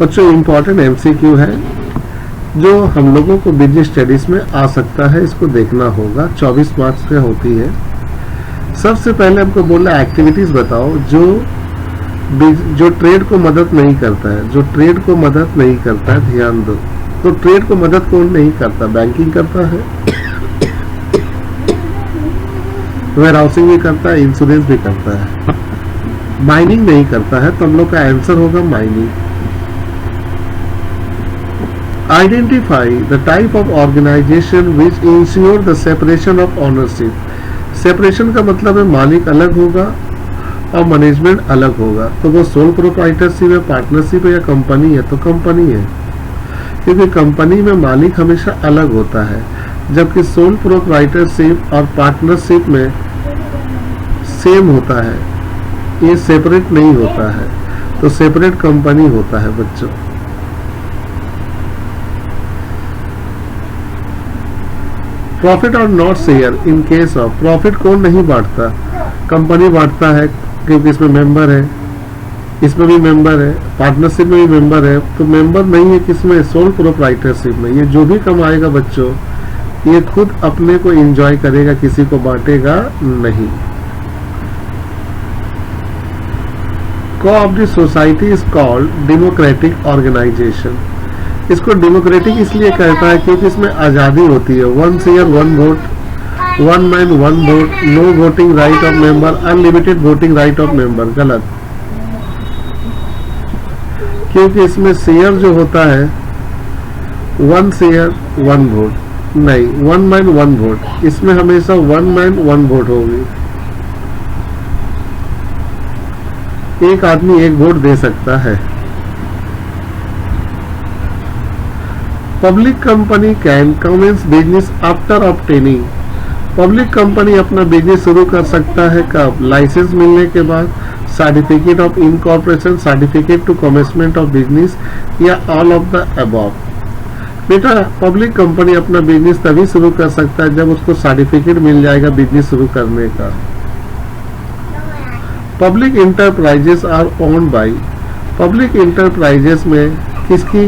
बच्चों important MCQ है जो हम लोगों को बिजनेस स्टडीज में आ सकता है, इसको देखना होगा। 24 मार्क्स पे होती है। सबसे पहले हमको बोला एक्टिविटीज बताओ जो ट्रेड को मदद नहीं करता है, जो ट्रेड को मदद नहीं करता है, ध्यान दो। तो ट्रेड को मदद कौन नहीं करता? बैंकिंग करता है, वेयर हाउसिंग भी करता है, इंश्योरेंस भी करता है, माइनिंग नहीं करता है। तो हम लोग का आंसर होगा mining. Identify the type of organisation which ensure the separation of ownership. Separation का मतलब है मालिक अलग होगा और मैनेजमेंट अलग होगा। तो वो सोल प्रोप्राइटरशिप है, पार्टनरशिप है या कंपनी है? तो कंपनी है, क्योंकि कंपनी में मालिक हमेशा अलग होता है, जबकि सोल प्रोप्राइटरशिप और पार्टनरशिप में सेम होता है, ये सेपरेट नहीं होता है। तो सेपरेट कंपनी होता है बच्चों। प्रॉफिट और not share in case of, profit कौन नहीं बांटता? कंपनी बांटता है, क्योंकि इसमें मेंबर है, इसमें भी मेंबर है, पार्टनरशिप में भी मेंबर है। तो मेंबर नहीं है किसमें? सोल प्रोप्राइटरशिप में। ये जो भी कमाएगा बच्चों, ये खुद अपने को एंजॉय करेगा, किसी को बांटेगा नहीं। Cooperative society is called democratic organisation. इसको डेमोक्रेटिक इसलिए कहता है क्योंकि इसमें आजादी होती है। 1 share 1 vote, 1 man 1 vote, no voting right of member, unlimited voting right of member. गलत, क्योंकि इसमें शेयर जो होता है 1 शेयर 1 वोट नहीं, 1 मैन 1 वोट। इसमें हमेशा 1 मैन 1 वोट होगी। एक आदमी 1 वोट दे सकता है। Public company can commence business after obtaining. Public company अपना बिजनेस शुरू कर सकता है कब? लाइसेंस मिलने के बाद, certificate of incorporation, certificate to commencement of business, या ऑल ऑफ द अबव। बेटा पब्लिक कंपनी अपना बिजनेस तभी शुरू कर सकता है जब उसको सर्टिफिकेट मिल जाएगा बिजनेस शुरू करने का। Public enterprises are owned by, public enterprises में किसकी?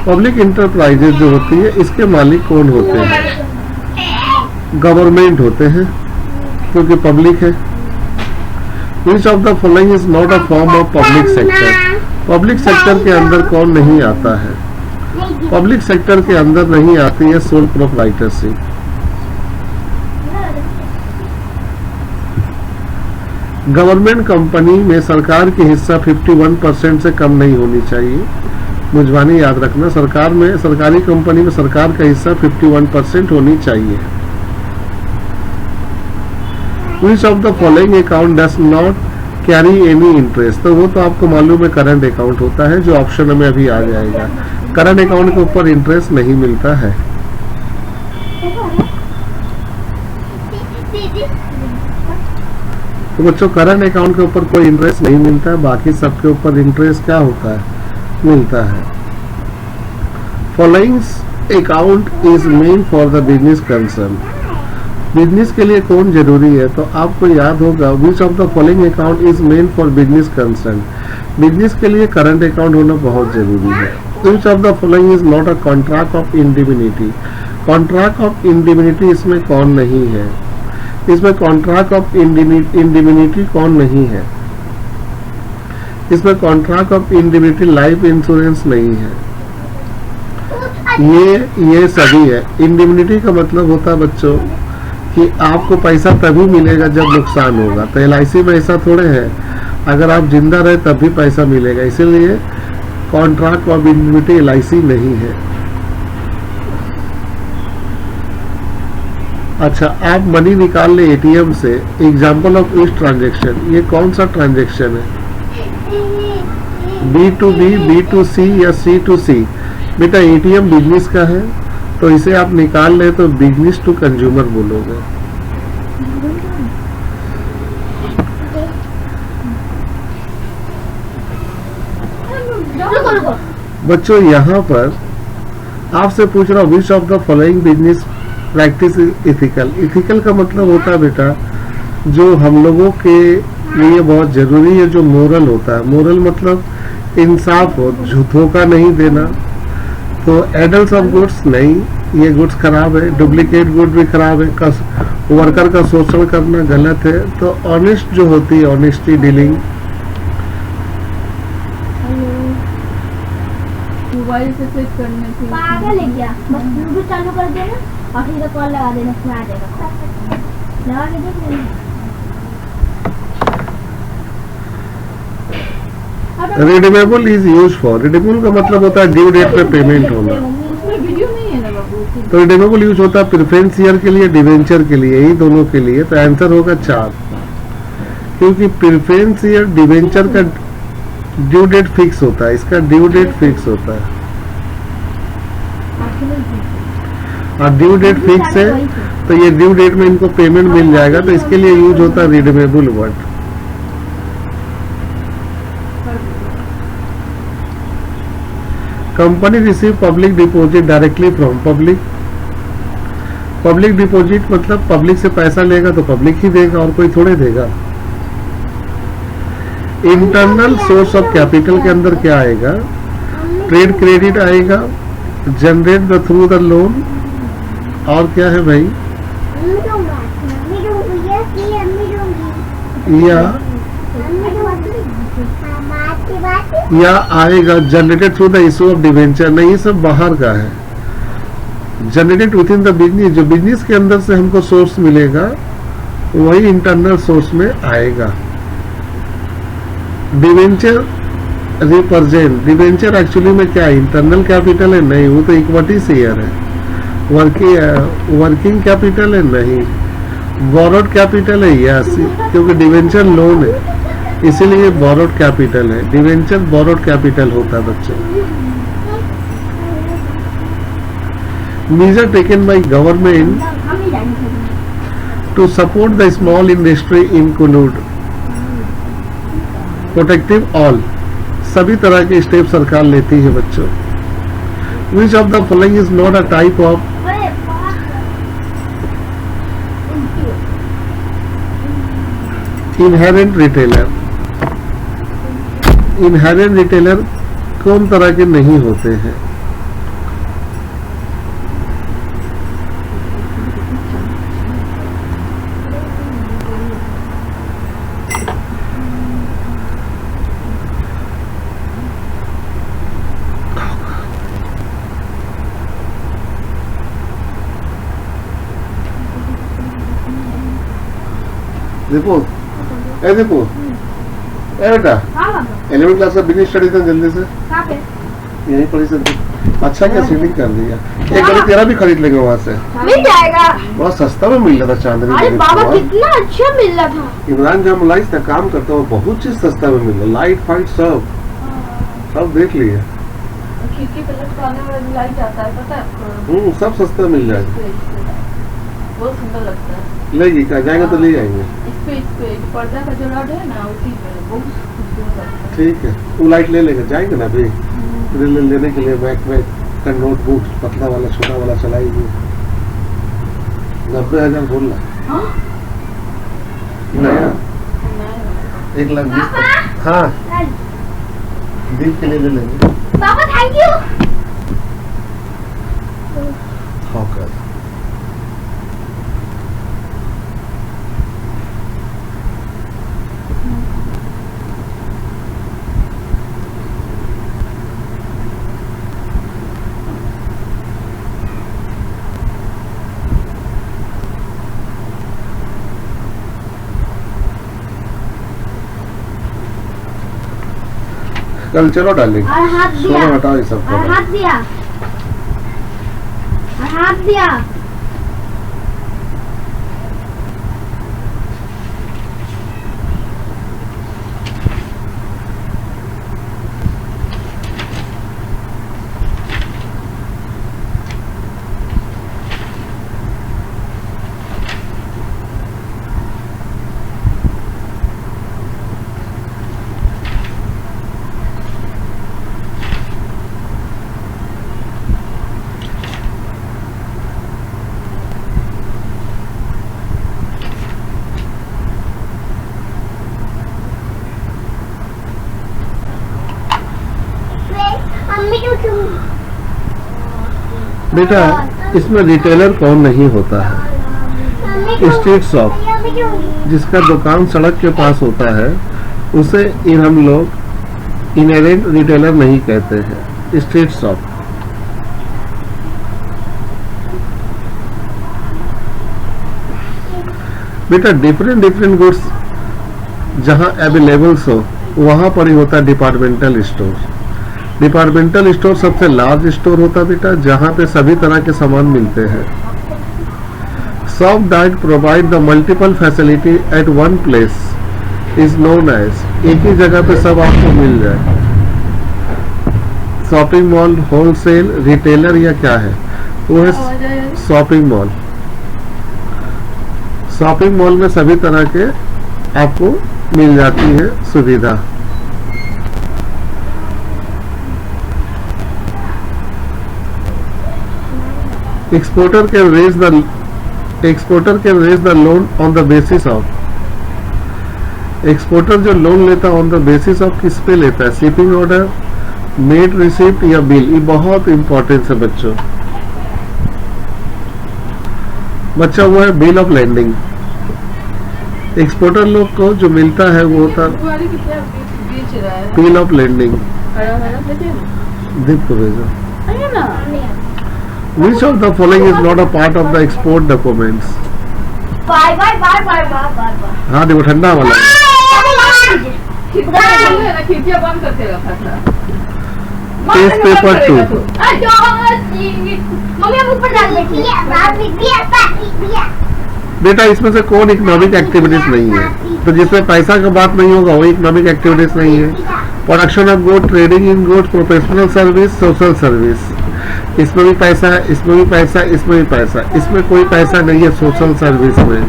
पब्लिक इंटरप्राइजेस जो होती है इसके मालिक कौन होते हैं? गवर्नमेंट होते हैं, क्योंकि पब्लिक है। Which of the following is not a form of public sector? Public sector के अंदर कौन नहीं आता है? पब्लिक सेक्टर के अंदर नहीं आती है सोल प्रोप्राइटरशिप। गवर्नमेंट कंपनी में सरकार की हिस्सा 51% से कम नहीं होनी चाहिए। मुझवानी याद रखना, सरकार में, सरकारी कंपनी में सरकार का हिस्सा 51% होनी चाहिए। Which of the following account does not carry any interest? तो वो तो आपको मालूम है करंट अकाउंट होता है, जो ऑप्शन में अभी आ जाएगा। करंट अकाउंट के ऊपर इंटरेस्ट नहीं मिलता है। तो बच्चों करंट अकाउंट के ऊपर कोई इंटरेस्ट नहीं मिलता है, बाकी सबके ऊपर इंटरेस्ट क्या होता है? मिलता है। Following account is main for the business concern. Business के लिए कौन जरूरी है? तो आपको याद होगा विच of the following account is main for business concern. Business के लिए करंट अकाउंट होना बहुत जरूरी है। Which of the following is not a contract of indemnity. Contract of indemnity इसमें कौन नहीं है? इसमें कॉन्ट्रैक्ट ऑफ इंडिमिनिटी कौन नहीं है? इसमें contract of indemnity life insurance नहीं है। ये सभी है। इंडिमिनिटी का मतलब होता है बच्चों कि आपको पैसा तभी मिलेगा जब नुकसान होगा। तो LIC में ऐसा थोड़े है, अगर आप जिंदा रहे तब भी पैसा मिलेगा। इसीलिए कॉन्ट्रैक्ट ऑफ इंडिमिनिटी LIC नहीं है। अच्छा, आप मनी निकाल ले ATM से। एग्जाम्पल ऑफ इस ट्रांजेक्शन, ये कौन सा ट्रांजेक्शन है? B2B, B2C या C2C? बेटा ATM बिजनेस का है, तो इसे आप निकाल ले तो बिजनेस टू कंज्यूमर बोलोगे। बच्चों यहाँ पर आपसे पूछ रहा हूँ विच of the following business practice ethical. Ethical का मतलब होता है बेटा जो हम लोगों के लिए बहुत जरूरी है, जो मोरल होता है। मोरल मतलब इंसाफ हो, धोखा नहीं देना। तो एडल्ट ऑफ गुड्स नहीं, ये गुड्स खराब है, डुप्लीकेट गुड भी खराब है, वर्कर का शोषण करना गलत है। तो ऑनेस्ट जो होती है, ऑनेस्टी डीलिंग। मोबाइल से सेट करने के पागल है क्या? बस ब्लूटूथ चालू कर देना और फिर कॉल लगा देना, उसमें आ जाएगा। लगा के देख लेना। Redeemable is use for, redeemable का मतलब होता है ड्यू डेट पे पेमेंट होना। उसमें वीडियो नहीं है ना बाबू। तो रिडीमेबल यूज होता है प्रेफरेंस ईयर के लिए, डिवेंचर के लिए, यही दोनों के लिए। तो आंसर होगा 4, क्योंकि प्रेफरेंस ईयर डिवेंचर का ड्यू डेट फिक्स होता है, इसका ड्यू डेट फिक्स होता है और ड्यू डेट फिक्स है, तो ये ड्यू डेट में इनको पेमेंट मिल जाएगा, तो इसके लिए यूज होता है redeemable word. Company receive public deposit directly from public. Public deposit मतलब पब्लिक से पैसा लेगा तो पब्लिक ही देगा और कोई थोड़े देगा। इंटरनल सोर्स ऑफ कैपिटल के अंदर क्या आएगा? ट्रेड क्रेडिट आएगा, generate the through the loan, और क्या है भाई? या आएगा generated through the issue of debenture. नहीं, ये सब बाहर का है। Generated with in the business, जो बिजनेस के अंदर से हमको सोर्स मिलेगा वही इंटरनल सोर्स में आएगा। डिवेंचर रिप्रेजेंट, डिवेंचर एक्चुअली में क्या है? इंटरनल कैपिटल है? नहीं, वो तो इक्विटी शेयर है। वर्किंग कैपिटल है? नहीं। बोरोड कैपिटल है? यस, क्योंकि डिवेंचर लोन है इसीलिए बोरोड कैपिटल है। डिवेंचर बोरोड कैपिटल होता है बच्चों। measure taken by government to support the small industry include protective all, सभी तरह के स्टेप सरकार लेती है बच्चों। Which of the following is not a type of inherent retailer? Inherent retailer कौन तरह के नहीं होते हैं? देखो देखो बेटा, 11वीं क्लास का बिजनेस स्टडी था, जल्दी से यही पढ़ी सकती। अच्छा क्या सीलिंग कर दिया। एक बार तेरा भी खरीद लेंगे वहाँ से, मिल जाएगा। बहुत सस्ता में मिल रहा था चांदनी। अरे बाबा कितना अच्छा मिल रहा था। इमरान जहाँ मुलाइज का काम करता है बहुत चीज सस्ता में मिल रहा, लाइट फाइट सब देख लिए। खिड़की पे लटकाने वाला लाइट आता है, पता है? सब सस्ता मिल जाएगा, बहुत सुंदर लगता है। लेगी क्या? जाएंगे तो ले जाएंगे। इस पे पर्दा का जो रॉड है ना, उसी पे बहुत खूबसूरत लगता है। ठीक है, वो लाइट ले लेकर जाएंगे ना अभी। लेने के लिए बैक का नोटबुक पतला वाला छोटा वाला चलाएगी। 90,000 बोल रहा नया, 1,20,000। हाँ, दीप के लिए ले लेंगे। पापा थैंक यू। हाँ कर। कल चलो डालेंगे। और हाथ दिया, हटाओ ये सब। और हाथ दिया, और हाथ दिया। बेटा इसमें रिटेलर कौन नहीं होता है? स्ट्रीट शॉप, जिसका दुकान सड़क के पास होता है, उसे हम लोग इनहेरेंट रिटेलर नहीं कहते हैं, स्ट्रीट शॉप। बेटा डिफरेंट गुड्स जहां अवेलेबल्स हो वहां पर ही होता है डिपार्टमेंटल स्टोर। डिपार्टमेंटल स्टोर सबसे लार्ज स्टोर होता है बेटा, जहां पे सभी तरह के सामान मिलते हैं। Shop that provide the multiple facility at one place is known as, एक ही जगह पे सब आपको मिल जाए। शॉपिंग मॉल, होलसेल, रिटेलर या क्या है? वो है शॉपिंग मॉल। शॉपिंग मॉल में सभी तरह के आपको मिल जाती है सुविधा। Exporter can raise the loan on the basis of, exporter जो लोन लेता है ऑन द बेसिस ऑफ किस पे लेता है? शिपिंग ऑर्डर, मेड रिसिप्ट या बिल। ये बहुत इंपॉर्टेंट है बच्चों। बच्चा वो है बिल ऑफ लैंडिंग। एक्सपोर्टर लोग को जो मिलता है वो होता है बिल ऑफ लैंडिंग। दीप को भेजो। Which of the following is not a part of the export documents? हाँ देखो ठंडा वाला खिड़कियाँ बंद करके रखा था। Case paper 2। बेटा इसमें से कौन इकोनॉमिक एक्टिविटीज नहीं है? तो जिसमें पैसा का बात नहीं होगा वो इकोनॉमिक एक्टिविटीज नहीं है। Production of good, trading in good, professional service, social service. इसमें भी पैसा है, इसमें भी पैसा, इसमें भी पैसा। इसमें कोई पैसा नहीं है सोशल सर्विस में,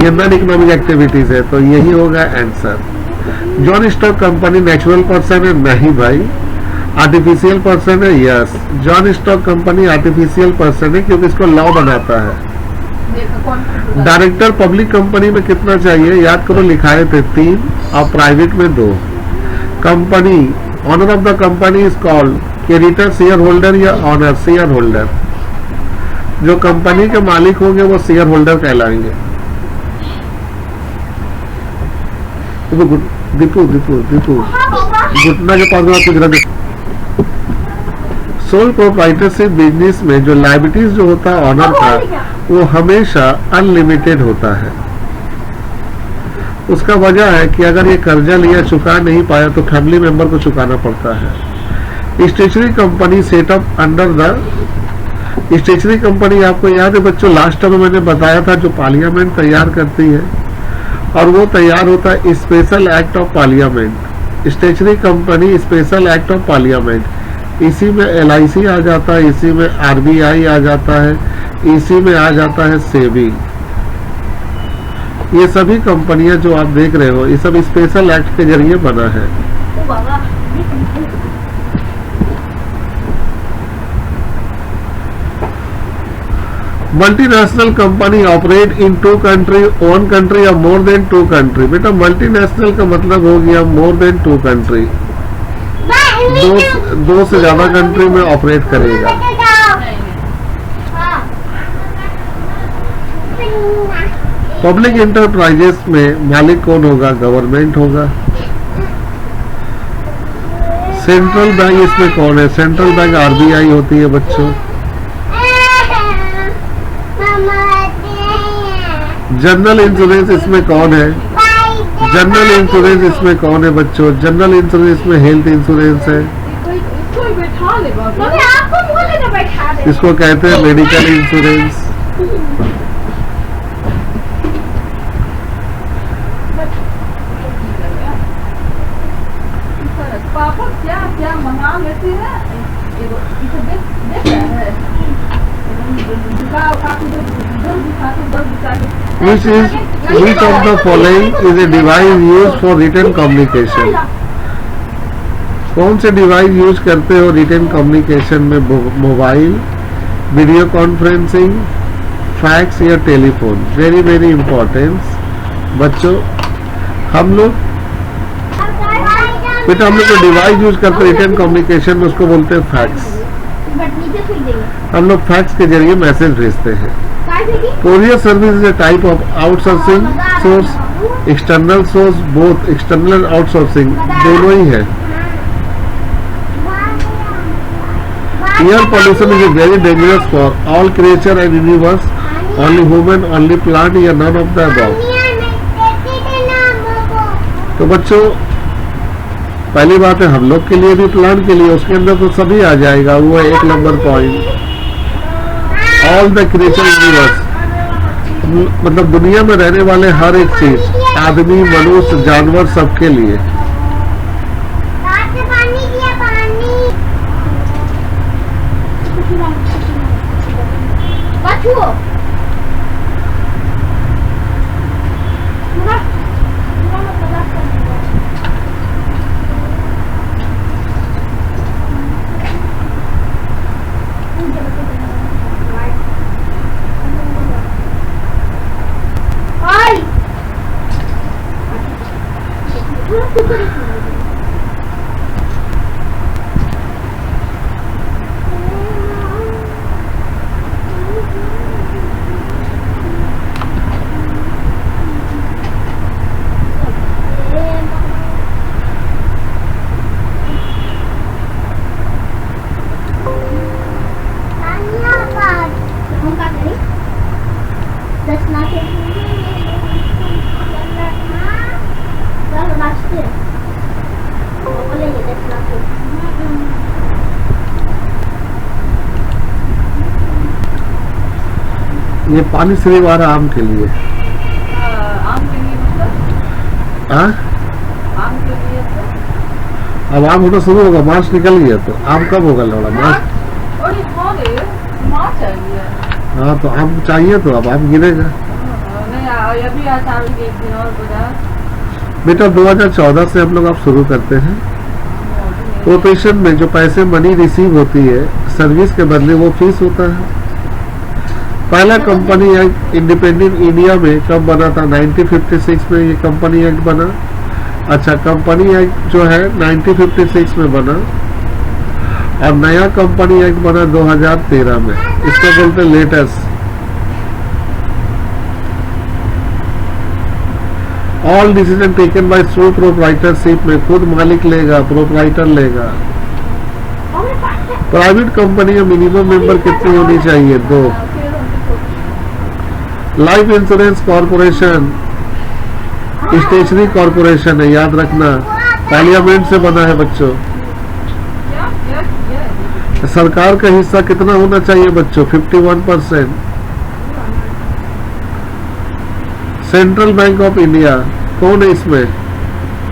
ये नॉन इकोनॉमिक एक्टिविटीज है। तो यही होगा answer. John stock company natural person है? नहीं भाई, आर्टिफिशियल पर्सन है। Yes, John stock company artificial person है क्योंकि इसको लॉ बनाता है। डायरेक्टर पब्लिक कंपनी में कितना चाहिए? याद करो, लिखाए थे 3 और प्राइवेट में 2। Company, owner of the company is called creditor, share holder या ऑनर? Share holder. जो कंपनी के मालिक होंगे वो शेयर होल्डर कहलाएंगे। दीपू घुटना के पास में कुछ रख। सोल प्रोप्राइटरशिप बिजनेस में जो लायबिलिटीज जो होता है ऑनर का, वो हमेशा अनलिमिटेड होता है। उसका वजह है कि अगर ये कर्जा लिया चुका नहीं पाया तो फैमिली मेंबर को चुकाना पड़ता है। Stationery company setup under the, stationery company आपको याद है बच्चों, लास्ट टाइम मैंने बताया था जो पार्लियामेंट तैयार करती है, और वो तैयार होता है special act of parliament. Stationery company special act of parliament, इसी में LIC आ जाता है, इसी में RBI आ जाता है, इसी में आ जाता है सेबी। ये सभी कंपनियां जो आप देख रहे हो ये सब स्पेशल एक्ट के जरिए बना है। Multinational company operate in 2 country, 1 country या मोर देन 2 कंट्री। बेटा मल्टीनेशनल का मतलब हो गया मोर देन 2 कंट्री, दो से ज्यादा कंट्री में ऑपरेट करेगा। पब्लिक इंटरप्राइजेस में मालिक कौन होगा? गवर्नमेंट होगा। सेंट्रल बैंक इसमें कौन है? सेंट्रल बैंक RBI होती है बच्चों। जनरल इंश्योरेंस इसमें कौन है? जनरल इंश्योरेंस इसमें कौन है बच्चों? जनरल इंश्योरेंस में हेल्थ इंश्योरेंस है, इसको कहते हैं मेडिकल इंश्योरेंस। पापा क्या क्या मंगा लेते हैं, इसे देख रहा है। Which of the following is a device used for written communication? कौन से डिवाइस यूज करते हो रिटन कम्युनिकेशन में? मोबाइल, वीडियो कॉन्फ्रेंसिंग, फैक्स या टेलीफोन? वेरी वेरी इंपॉर्टेंट बच्चों। हम लोग बेटा हम लोग जो डिवाइस यूज करते हैं रिटन कम्युनिकेशन में उसको बोलते हैं फैक्स। हम लोग फैक्स के जरिए मैसेज भेजते हैं। काय भेजी? Courier service is a type of outsourcing source, external source, both external and outsourcing दोनों ही है। Air pollution is very dangerous for all creature and universe, only human, only plant या नन ऑफ द अबव। तो बच्चों, पहली बात है हम लोग के लिए भी, प्लांट के लिए, उसके अंदर तो सभी आ जाएगा। वो है 1 number point, all the creature universe, मतलब दुनिया में रहने वाले हर एक चीज, आदमी, मनुष्य, जानवर, सबके लिए। ये पानी सिर्फ आ रहा आम के लिए। आम के लिए मतलब? हाँ, आम के लिए तो अब आम होना शुरू होगा, मार्च निकल गया तो आम कब होगा लौड़ा? मार्च। और ये हाँ रे, माँ चाहिए। हाँ, तो आम चाहिए तो अब आम गिरेगा। नहीं, अभी आसार के एक दिन और बजा। बेटा 2014 से हम लोग अब शुरू करते हैं। प्रोफेशन में जो पैसे मनी रिसीव होती है सर्विस के बदले, वो फीस होता है। पहला कंपनी एक्ट इंडिपेंडेंट इंडिया में कब बना था? 1956 में ये कंपनी एक्ट बना। अच्छा, कंपनी एक्ट जो है 1956 में बना और नया कंपनी एक्ट बना 2013 में। इसको बोलते हैं latest. All decision taken by sole proprietorship में खुद मालिक लेगा, प्रोप्राइटर लेगा। प्राइवेट कंपनी में मिनिमम मेंबर कितनी होनी चाहिए? 2। Life insurance corporation stationery corporation है, याद रखना, पार्लियामेंट से बना है बच्चों। सरकार का हिस्सा कितना होना चाहिए बच्चों? 51%। सेंट्रल बैंक ऑफ इंडिया कौन है इसमें?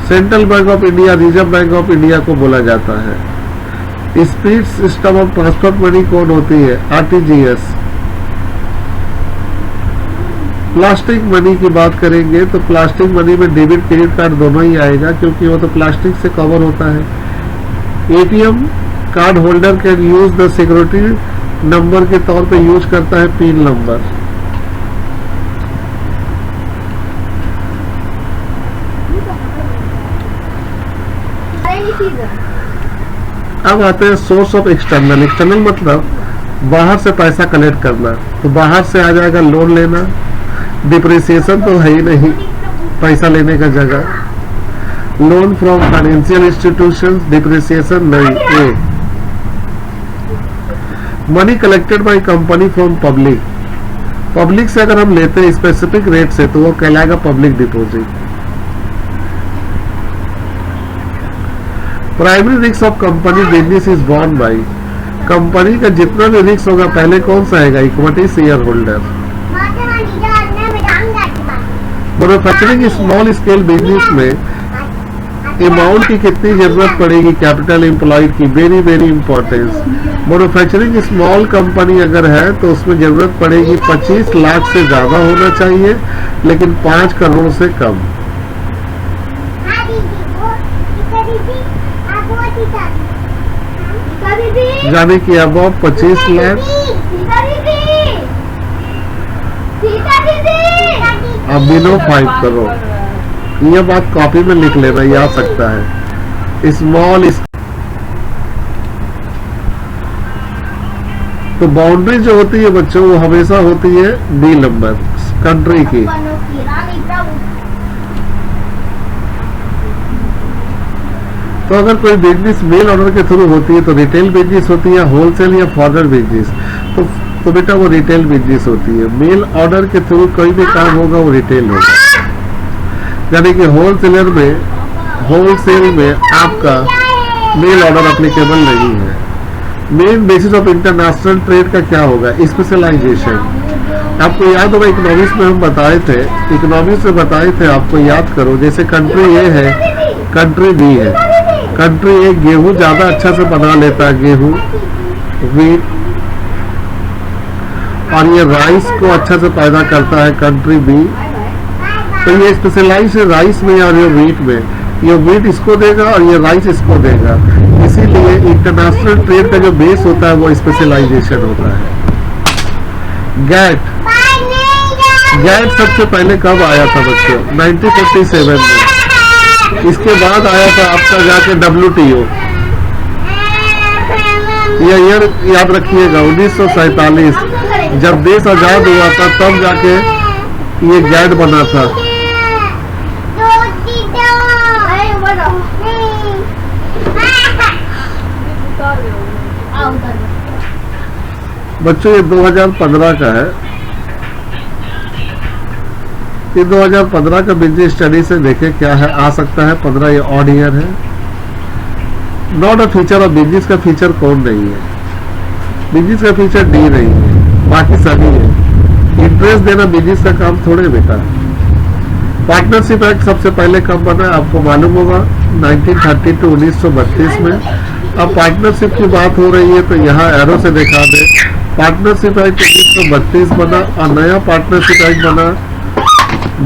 Central Bank of India reserve bank of India को बोला जाता है। Speed system of transfer money कौन होती है? RTGS। प्लास्टिक मनी की बात करेंगे तो प्लास्टिक मनी में डेबिट क्रेडिट कार्ड दोनों ही आएगा, क्योंकि वो तो प्लास्टिक से कवर होता है। ATM card holder can use the security number के तौर पे यूज करता है पिन नंबर। अब आते हैं सोर्स ऑफ एक्सटर्नल। एक्सटर्नल मतलब बाहर से पैसा कलेक्ट करना। तो बाहर से आ जाएगा लोन लेना, डिप्रिसिएशन तो है ही नहीं पैसा लेने का जगह। Loan from financial institution, depreciation नहीं। Money collected by company from public. Public से अगर हम लेते हैं स्पेसिफिक रेट से तो वो कहलाएगा public deposit. Primary risk of company business is born by. Company का जितना भी रिस्क होगा पहले कौन सा आएगा? Equity share holder. Manufacturing small scale business में अमाउंट की कितनी जरूरत पड़ेगी? कैपिटल एम्प्लॉयड की, very very importance. Manufacturing small company अगर है तो उसमें जरूरत पड़ेगी 25 लाख से ज्यादा होना चाहिए, लेकिन 5 करोड़ से कम। यानी कि अब 25 लाख अब बिलो 5 करोड़। ये बात कॉपी में लिख लेना, ये आ सकता है। स्मॉल तो बाउंड्री जो होती है बच्चों वो हमेशा होती है डी नंबर कंट्री की। बनो की रानी प्रभु। तो अगर कोई बिजनेस मेल ऑर्डर के थ्रू होती है तो रिटेल बिजनेस होती है, होलसेल या फॉरवर्ड बिजनेस। तो बेटा वो रिटेल बिजनेस होती है। मेल ऑर्डर के थ्रू कोई भी काम होगा वो रिटेल होगा, यानी कि होलसेल में आपका मेल ऑर्डर एप्लीकेबल नहीं है। Main basis of international trade का क्या होगा? स्पेशलाइजेशन। आपको याद होगा इकोनॉमिक्स में हम बताए थे, इकोनॉमिक्स में बताए थे, आपको याद करो। जैसे कंट्री ए है, कंट्री बी है। कंट्री ए गेहूं ज्यादा अच्छा से बना लेता है, गेहूं व्हीट, और ये राइस को अच्छा से पैदा करता है कंट्री बी। तो ये स्पेशलाइज है राइस में और ये व्हीट में। ये व्हीट इसको देगा और ये राइस इसको देगा। इसीलिए इंटरनेशनल ट्रेड का जो बेस होता है वो स्पेशलाइजेशन होता है। गैट सबसे पहले कब आया था बच्चों? 1947 में। इसके बाद आया था आपका जाके WTO। ये ईयर याद रखिएगा 1947, जब देश आजाद हुआ था तब जाके ये गैट बना था। बच्चों ये 2015 का है। ये 2015 का बिजनेस स्टडी से देखें क्या है आ सकता है। 15 ये ऑड ईयर है। Not a feature of business का फीचर कौन नहीं है? बिजनेस का फीचर डी नहीं है, बाकी सभी है। इंटरेस्ट देना बिजनेस का काम थोड़े बेटा। पार्टनरशिप एक्ट सबसे पहले कब बना आपको मालूम होगा? 1930 to 1932 में। अब पार्टनरशिप की बात हो रही है तो यहाँ एरो से दिखा दे। पार्टनरशिप एक्ट 1932 बना और नया पार्टनरशिप एक्ट बना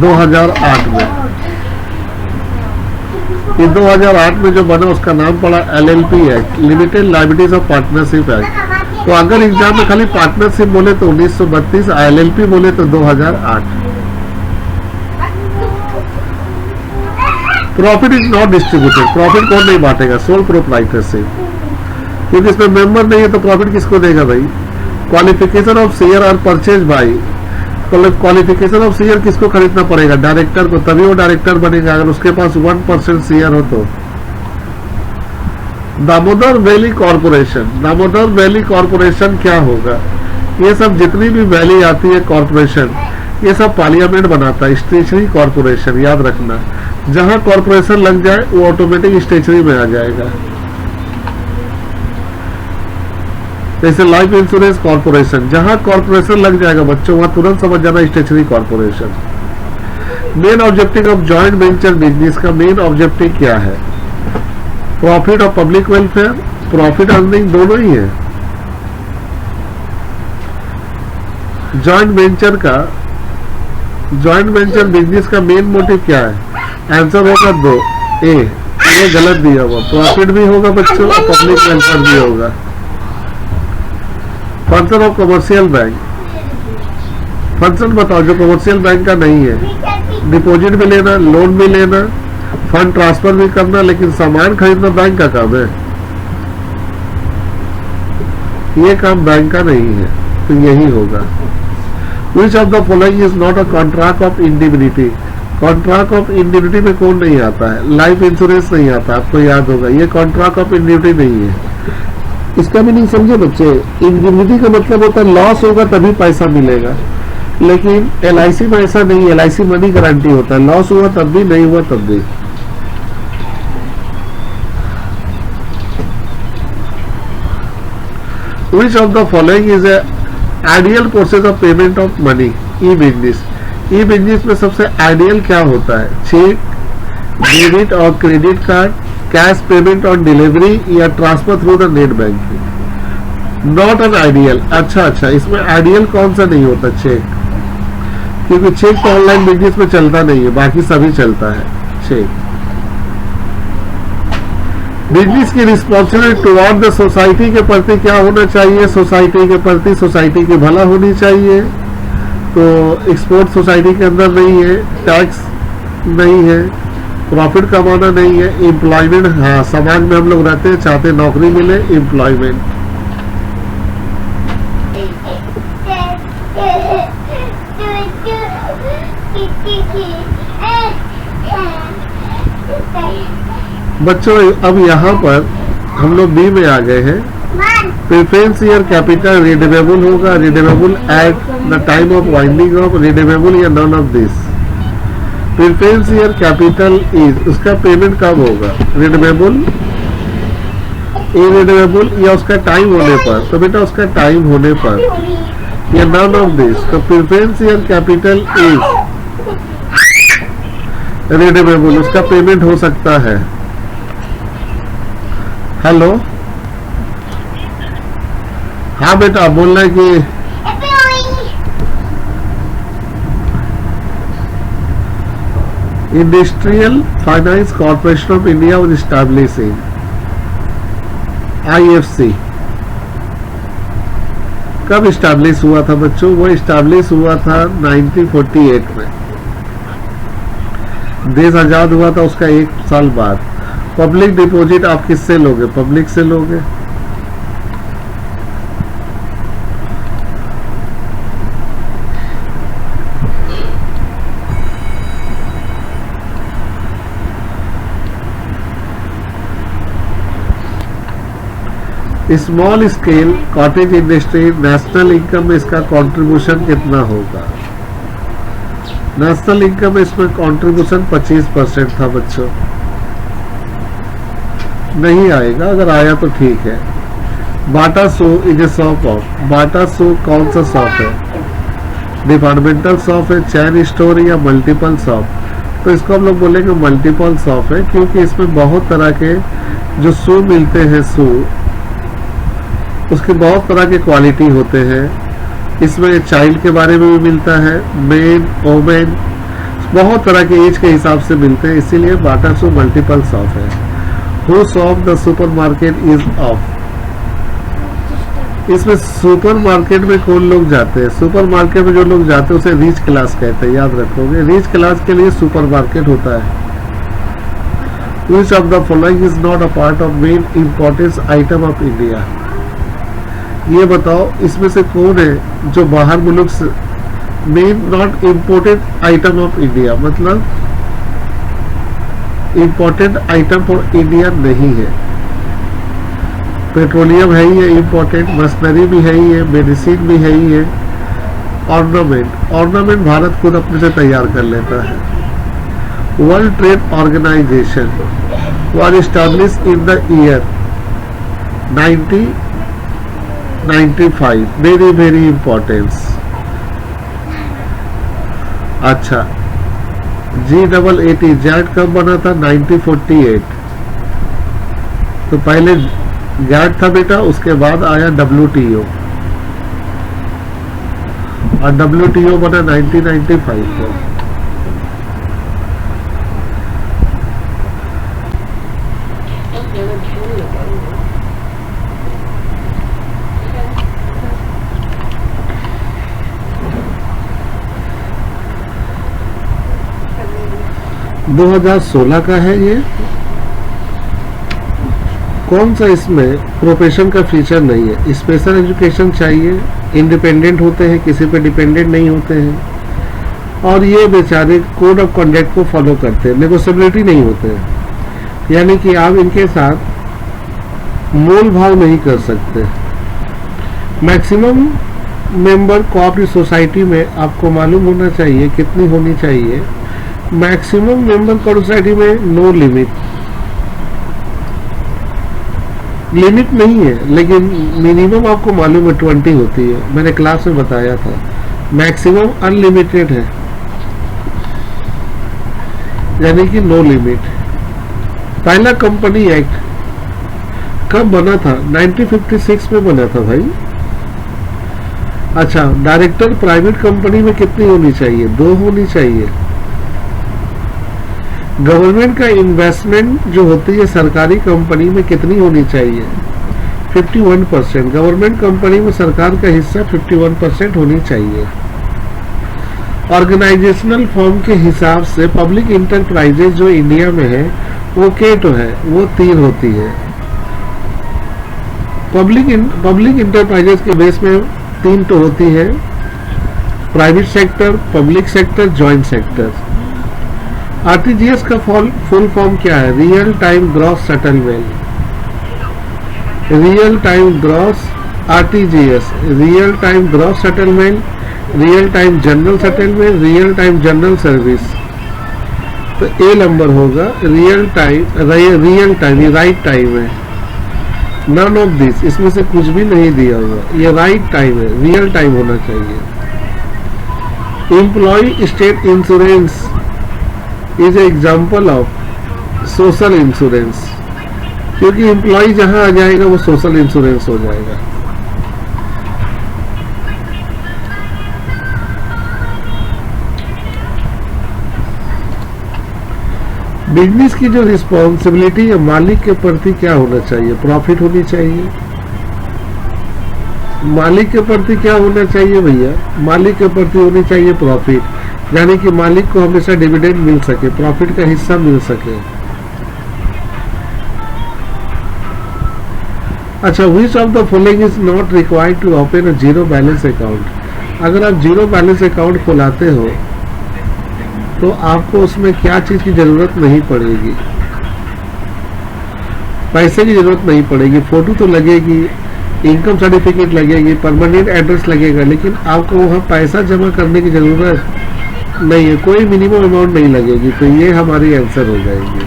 2008 में। ये 2008 में जो बना उसका नाम पड़ा LLP act, limited liabilities of partnership act. तो अगर एग्जाम में खाली पार्टनरशिप बोले तो 1932, LLP बोले तो 2008। Profit is not distributed. Profit कौन नहीं बांटेगा? सोल प्रोप्राइटरशिप, क्योंकि इसमें मेंबर नहीं है तो प्रॉफिट किसको देगा भाई? क्वालिफिकेशन ऑफ शेयर और purchase by. Qualification of share किसको खरीदना पड़ेगा? डायरेक्टर को, तभी वो डायरेक्टर बनेगा अगर उसके पास 1% शेयर हो तो। Damodar valley corporation. Damodar valley corporation क्या होगा? ये सब जितनी भी वैली आती है कॉर्पोरेशन, ये सब पार्लियामेंट बनाता है। स्टेशनरी कॉर्पोरेशन याद रखना, जहां कॉर्पोरेशन लग जाए वो ऑटोमेटिक स्टेशनरी में आ जाएगा। जैसे लाइफ इंश्योरेंस कॉर्पोरेशन, जहां कॉर्पोरेशन लग जाएगा बच्चों वहां तुरंत समझ जाना stationery corporation. Main objective of joint venture business का मेन ऑब्जेक्टिव क्या है? प्रॉफिट और पब्लिक वेलफेयर, प्रॉफिट अर्निंग दोनों ही है। जॉइंट वेंचर बिजनेस का मेन मोटिव क्या है? आंसर होगा 2 ए। ये गलत दिया हुआ। प्रॉफिट भी होगा बच्चों और पब्लिक वेलफेयर भी होगा। Function of commercial bank. Function बताओ जो कमर्शियल बैंक का नहीं है। डिपॉजिट भी लेना, लोन भी लेना, फंड ट्रांसफर भी करना, लेकिन सामान खरीदना बैंक का काम है। ये काम बैंक का नहीं है, तो यही होगा। Which of the following is not a contract of indemnity? Contract of indemnity में कौन नहीं आता है? लाइफ इंश्योरेंस नहीं आता, आपको याद होगा। ये कॉन्ट्रैक्ट ऑफ इंडिमिनिटी नहीं है। इसका भी नहीं समझे बच्चे। इंडिमिनिटी का मतलब होता है लॉस होगा तभी पैसा मिलेगा, लेकिन LIC में ऐसा नहीं है। LIC मनी गारंटी होता है, लॉस हुआ तब भी, नहीं हुआ तब भी। Which of the following is a ideal process of payment of money? E business. E business में सबसे आइडियल क्या होता है? चेक, डेबिट और credit card, cash payment on delivery या transfer through the net banking. Not an ideal. अच्छा, इसमें ideal कौन सा नहीं होता? चेक, क्योंकि चेक तो ऑनलाइन बिजनेस में चलता नहीं है, बाकी सभी चलता है चेक। बिजनेस की रिस्पॉन्सिबिलिटी टुवर्ड द सोसाइटी के प्रति क्या होना चाहिए? सोसाइटी के प्रति सोसाइटी की भला होनी चाहिए। तो एक्सपोर्ट सोसाइटी के अंदर नहीं है, टैक्स नहीं है, प्रॉफिट कमाना नहीं है, एम्प्लॉयमेंट। हाँ, समाज में हम लोग रहते हैं, चाहते नौकरी मिले, एम्प्लॉयमेंट। बच्चों अब यहाँ पर हम लोग बी में आ गए हैं। प्रेफरेंस ईयर कैपिटल रिडीमेबल होगा, redeemable at the time of winding off, redeemable या none of this. Preference share capital is, उसका पेमेंट कब होगा, रिडीमेबल, इरिडीमेबल या उसका टाइम होने पर। तो बेटा उसका टाइम होने पर या नॉन ऑफ दिस। तो preference share capital is redeemable, उसका पेमेंट हो सकता है। हेलो, हाँ बेटा बोलना है कि industrial finance corporation of India was established in IFC। कब एस्टैब्लिश हुआ था बच्चों? वो एस्टैब्लिश हुआ था 1948 में। देश आजाद हुआ था उसका 1 साल बाद। पब्लिक डिपॉजिट आप किससे लोगे? पब्लिक से लोगे। Small scale cottage industry national income में इसका कंट्रीब्यूशन कितना होगा? नेशनल इनकम में इसमें कंट्रीब्यूशन 25% था बच्चों। नहीं आएगा, अगर आया तो ठीक है। Bata shoe is a shop of, Bata shoe कौन सा शॉप है? डिपार्टमेंटल शॉप है, चैन स्टोर या मल्टीपल शॉप? तो इसको हम लोग बोलेंगे मल्टीपल शॉप है, क्योंकि इसमें बहुत तरह के जो शू मिलते हैं, शू उसके बहुत तरह के क्वालिटी होते हैं। इसमें चाइल्ड के बारे में भी मिलता है, मेन वोमेन, बहुत तरह के एज के हिसाब से मिलते हैं, इसीलिए बाटा शू मल्टीपल शॉप है। Who shop the super market is of, इसमें सुपर मार्केट में कौन लोग जाते हैं? सुपर मार्केट में जो लोग जाते हैं उसे रिच क्लास कहते हैं, याद रखोगे। रिच क्लास के लिए सुपर मार्केट होता है। Which of the following is not a part of main importance item of India? ये बताओ इसमें से कौन है जो बाहर मुल्क से main not important item of India, मतलब इम्पोर्टेंट आइटम फॉर इंडिया नहीं है। पेट्रोलियम है ही है इम्पोर्टेंट, मशीनरी भी है ही है, मेडिसिन भी है ही है। ऑर्नामेंट, ऑर्नामेंट भारत खुद अपने से तैयार कर लेता है। World trade organisation was established in the year 1995, very importance। अच्छा, G88 जैट कब बना था? 1948। तो पहले जैट था बेटा, उसके बाद आया WTO, और WTO बना 1995 को। $2016 का है ये। कौन सा इसमें प्रोफेशन का फीचर नहीं है? स्पेशल एजुकेशन चाहिए, इंडिपेंडेंट होते हैं, किसी पे डिपेंडेंट नहीं होते हैं, और ये बेचारे कोड ऑफ कंडक्ट को फॉलो करते हैं, नेगोशिएबिलिटी नहीं होते हैं, यानी कि आप इनके साथ मोल भाव नहीं कर सकते। मैक्सिमम मेंबर कोऑपरेटिव सोसाइटी में आपको मालूम होना चाहिए कितनी होनी चाहिए। मैक्सिमम मेंबर कोऑपरेटिव सोसाइटी में नो लिमिट, लिमिट नहीं है, लेकिन मिनिमम आपको मालूम है 20 होती है, मैंने क्लास में बताया था। मैक्सिमम अनलिमिटेड है, यानी कि नो लिमिट। पहला कंपनी एक्ट कब बना था? 1956 में बना था भाई। अच्छा, डायरेक्टर प्राइवेट कंपनी में कितनी होनी चाहिए? 2 होनी चाहिए। गवर्नमेंट का इन्वेस्टमेंट जो होती है सरकारी कंपनी में कितनी होनी चाहिए? 51%। गवर्नमेंट कंपनी में सरकार का हिस्सा 51% होनी चाहिए। ऑर्गेनाइजेशनल फॉर्म के हिसाब से पब्लिक इंटरप्राइजेज जो इंडिया में है वो केटो है, वो 3 होती है। पब्लिक इंटरप्राइजेज के बेस में 3 तो होती है, private sector, public sector, joint sector. RTGS का फुल फॉर्म क्या है? Real time gross settlement. Real time gross RTGS, real time gross settlement, real time general settlement, real time general service. तो A number होगा real time. ये right time है। None of this, इसमें से कुछ भी नहीं दिया हुआ, ये राइट टाइम है, रियल टाइम होना चाहिए। Employ state insurance is example of social insurance, क्योंकि एम्प्लॉय जहां आ जाएगा वो सोशल इंश्योरेंस हो जाएगा। बिजनेस की जो रिस्पॉन्सिबिलिटी है मालिक के प्रति क्या होना चाहिए? प्रॉफिट होनी चाहिए। मालिक के प्रति क्या होना चाहिए भैया? मालिक के प्रति होनी चाहिए प्रॉफिट, यानी कि मालिक को हमेशा डिविडेंड मिल सके, प्रॉफिट का हिस्सा मिल सके। अच्छा, which of the following is not required to open a zero balance account? अगर आप जीरो बैलेंस अकाउंट खुलाते हो तो आपको उसमें क्या चीज की जरूरत नहीं पड़ेगी? पैसे की जरूरत नहीं पड़ेगी, फोटो तो लगेगी, इनकम सर्टिफिकेट लगेगी, परमानेंट एड्रेस लगेगा, लेकिन आपको वहाँ पैसा जमा करने की जरूरत नहीं है, कोई मिनिमम अमाउंट नहीं लगेगी। तो ये हमारी आंसर हो जाएगी।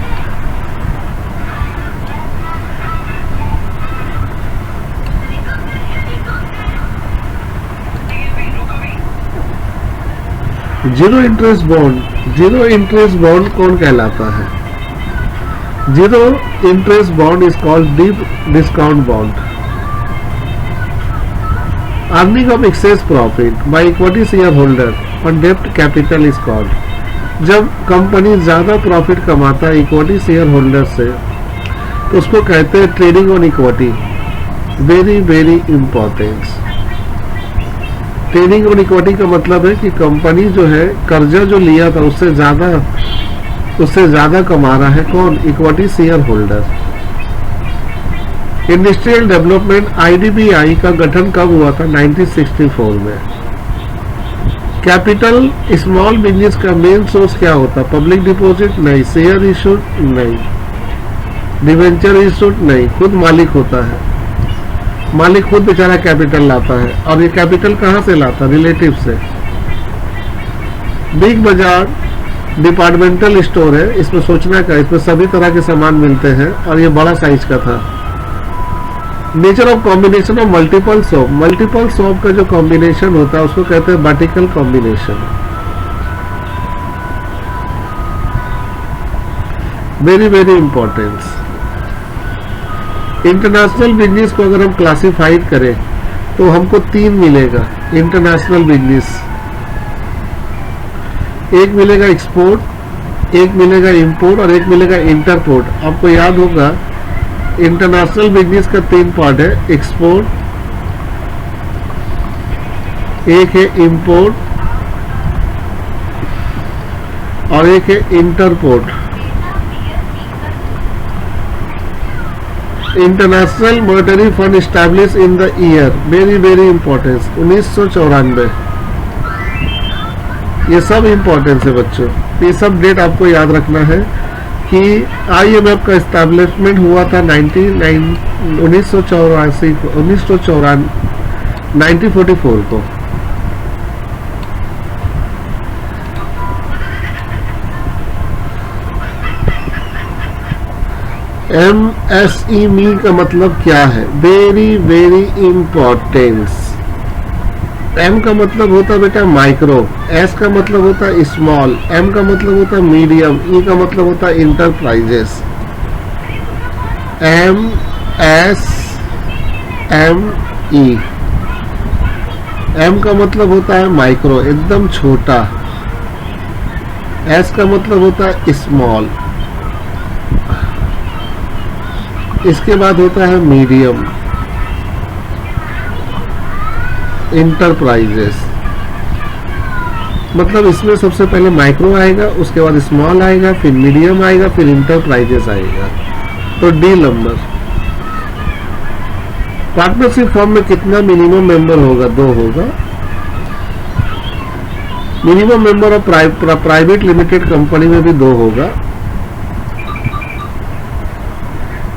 Zero interest bond, zero interest bond कौन कहलाता है? Zero interest bond is called deep discount bond. Earning of access profit by equity share holder on डेब्ट कैपिटल इज कॉल्ड। जब कंपनी ज्यादा प्रॉफिट कमाता है इक्विटी शेयर होल्डर से तो उसको कहते हैं trading on equity. Very very important. Trading on equity का मतलब है कि कंपनी जो है कर्जा जो लिया था उससे ज्यादा कमा रहा है कौन? Equity share holder. Industrial development IDBI का गठन कब हुआ था? 1964 में। कैपिटल स्मॉल बिजनेस का मेन सोर्स क्या होता? पब्लिक डिपॉजिट नहीं, शेयर इशूड नहीं, डिवेंचर इशूड नहीं, खुद मालिक होता है। मालिक खुद बेचारा कैपिटल लाता है, और ये कैपिटल कहां से लाता? रिलेटिव से। बिग बाजार डिपार्टमेंटल स्टोर है, इसमें सोचना का, इसमें सभी तरह के सामान मिलते हैं और ये बड़ा साइज का था। Nature of combination of multiple shop, multiple shop का जो कॉम्बिनेशन होता है उसको कहते हैं vertical combination. Very very important. International business को अगर हम क्लासिफाइड करें तो हमको 3 मिलेगा इंटरनेशनल बिजनेस। एक मिलेगा एक्सपोर्ट, एक मिलेगा इंपोर्ट और एक मिलेगा इंटरपोर्ट। आपको याद होगा इंटरनेशनल बिजनेस का 3 पार्ट है, एक्सपोर्ट, एक है इंपोर्ट और एक है entrepot. International Monetary Fund establish in the year, very very importance, 1994। ये सब इंपॉर्टेंस है बच्चों, ये सब डेट आपको याद रखना है कि आईएमएफ का एस्टैब्लिशमेंट हुआ था 1944 को। MSME का मतलब क्या है? Very very importance. M का मतलब होता है बेटा माइक्रो, S का मतलब होता है स्मॉल, M का मतलब होता है मीडियम, E का मतलब होता है इंटरप्राइजेस। MSME। M का मतलब होता है माइक्रो, एकदम छोटा। S का मतलब होता है स्मॉल। इसके बाद होता है मीडियम, इंटरप्राइजेस। मतलब इसमें सबसे पहले माइक्रो आएगा, उसके बाद स्मॉल आएगा, फिर मीडियम आएगा, फिर इंटरप्राइजेस आएगा। तो डी नंबर। पार्टनरशिप फॉर्म में कितना मिनिमम मेंबर होगा? 2 होगा। Minimum member of private limited company में भी 2 होगा।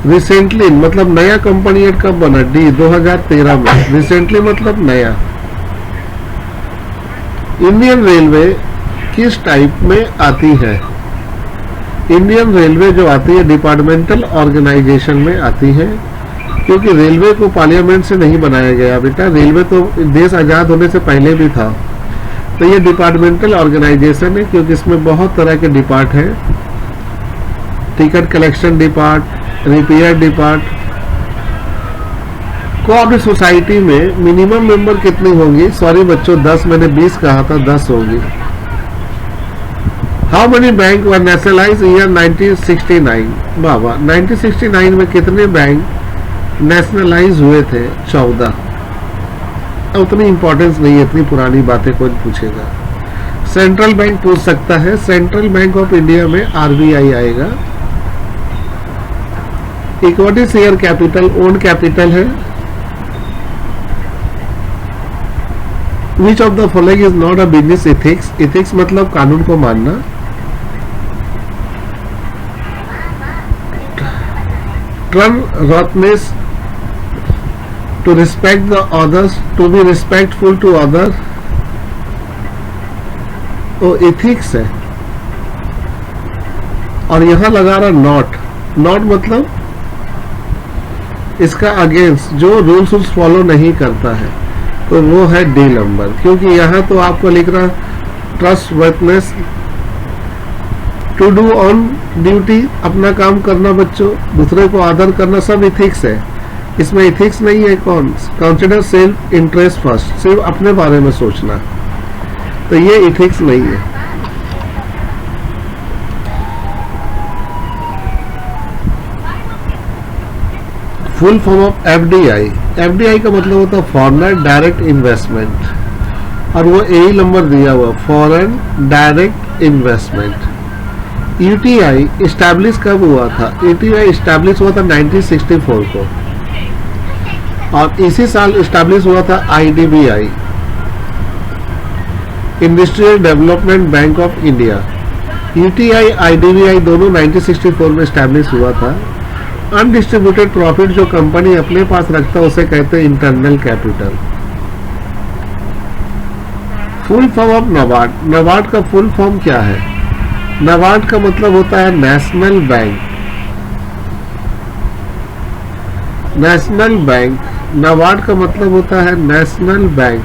रिसेंटली मतलब नया कंपनी एक्ट कब बना? डी 2013 में। रिसेंटली मतलब नया। इंडियन रेलवे किस टाइप में आती है? इंडियन रेलवे जो आती है डिपार्टमेंटल ऑर्गेनाइजेशन में आती है, क्योंकि रेलवे को पार्लियामेंट से नहीं बनाया गया बेटा, रेलवे तो देश आजाद होने से पहले भी था। तो ये डिपार्टमेंटल ऑर्गेनाइजेशन है क्योंकि इसमें बहुत तरह के डिपार्ट हैं, ticket collection depart, repair depart. Cooperative society में मिनिमम मेंबर कितनी होंगी? सॉरी बच्चों 10, मैंने 20 कहा था, 10 होंगी। How many bank were nationalise year 1969? बाबा 1969 में कितने बैंक नेशनलाइज हुए थे? 14। उतनी इंपॉर्टेंस नहीं है, इतनी पुरानी बातें कौन पूछेगा। सेंट्रल बैंक पूछ सकता है, सेंट्रल बैंक ऑफ इंडिया में आरबीआई आएगा। Equity share capital own capital है। Which of the following is not a business ethics? Ethics मतलब कानून को मानना। Turn rottenness to respect the others, to be respectful to others, वो ethics है। और यहां लगा रहा नॉट, नॉट मतलब इसका अगेंस्ट, जो रूल्स फॉलो नहीं करता है, तो वो है डी नंबर। क्योंकि यहां तो आपको लिख रहा trustworthiness, to do on duty, अपना काम करना बच्चों, दूसरे को आदर करना, सब इथिक्स है। इसमें इथिक्स नहीं है कौन? कंसिडर सेल्फ इंटरेस्ट फर्स्ट, सिर्फ अपने बारे में सोचना, तो ये इथिक्स नहीं है। Full form of FDI. FDI का मतलब होता है फॉरेन डायरेक्ट इन्वेस्टमेंट, और वो यही नंबर दिया हुआ, foreign direct investment. UTI establish कब हुआ था? यूटीआई इस्टेब्लिश हुआ था 1964 को, और इसी साल इस्टेब्लिश हुआ था IDBI, industrial development bank of India. UTI IDBI दोनों 1964 में इस्टेब्लिश हुआ था। अनडिस्ट्रीब्यूटेड प्रॉफिट जो कंपनी अपने पास रखता है उसे कहते हैं internal capital. Full form of NABARD. NABARD का फुल फॉर्म क्या है? नाबार्ड का मतलब होता है national bank. National bank, NABARD का मतलब होता है नेशनल बैंक,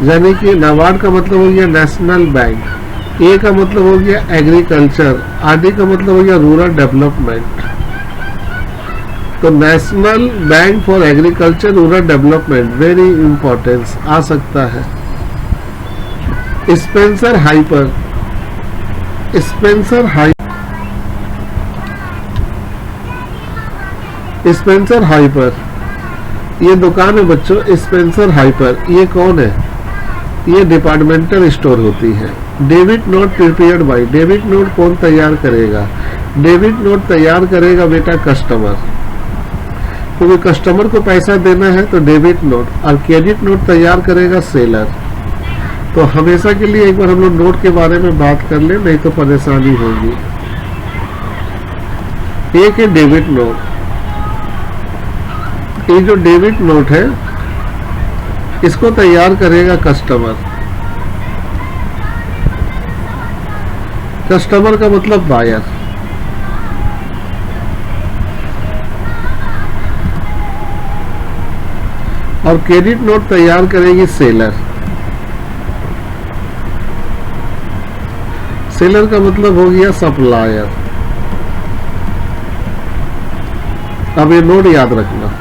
यानी कि नाबार्ड का मतलब हो गया नेशनल बैंक। ए का मतलब हो गया एग्रीकल्चर, आदि का मतलब हो गया रूरल डेवलपमेंट। तो National Bank for Agriculture Rural Development, very importance आ सकता है। Spencer hyper, Spencer Spencer hyper, ये दुकान है बच्चों। स्पेंसर हाइपर ये कौन है? ये डिपार्टमेंटल स्टोर होती है। Debit note prepared by, debit note कौन तैयार करेगा? डेबिट नोट तैयार करेगा बेटा कस्टमर, क्योंकि कस्टमर को पैसा देना है तो डेबिट नोट, और क्रेडिट नोट तैयार करेगा सेलर। तो हमेशा के लिए एक बार हम लोग नोट के बारे में बात कर ले, नहीं तो परेशानी होगी। एक है डेबिट नोट। ये जो डेबिट नोट है इसको तैयार करेगा कस्टमर। कस्टमर का मतलब बायर। और क्रेडिट नोट तैयार करेगी सेलर। सेलर का मतलब हो गया सप्लायर। अब ये नोट याद रखना।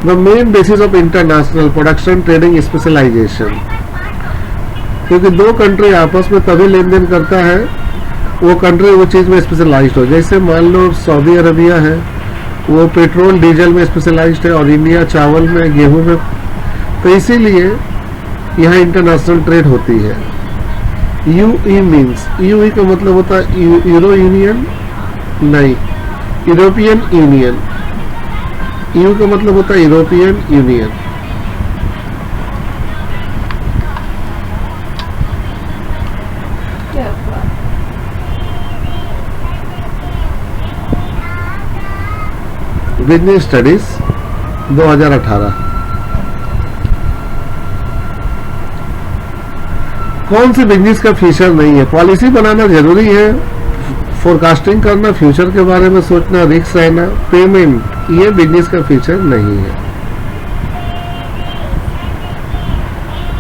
The main basis of international production trading specialization, क्योंकि दो कंट्री आपस में तभी लेन देन करता है वो कंट्री वो चीज़ में स्पेशलाइज्ड हो। जैसे मान लो सऊदी अरबिया है, वो पेट्रोल डीजल में स्पेशलाइज्ड है, और इंडिया चावल में, गेहूं में। तो इसीलिए यहाँ इंटरनेशनल ट्रेड होती है। यूई मीन्स, यूई का मतलब होता है यूरो यूनियन, नहीं यूरोपियन यूनियन। EU का मतलब होता है यूरोपियन यूनियन। क्या बात। Business studies 2018। कौन सी बिजनेस का फ्यूचर नहीं है? पॉलिसी बनाना जरूरी है, फोरकास्टिंग करना, फ्यूचर के बारे में सोचना, रिस्क रहना, पेमेंट, ये बिजनेस का फ्यूचर नहीं है।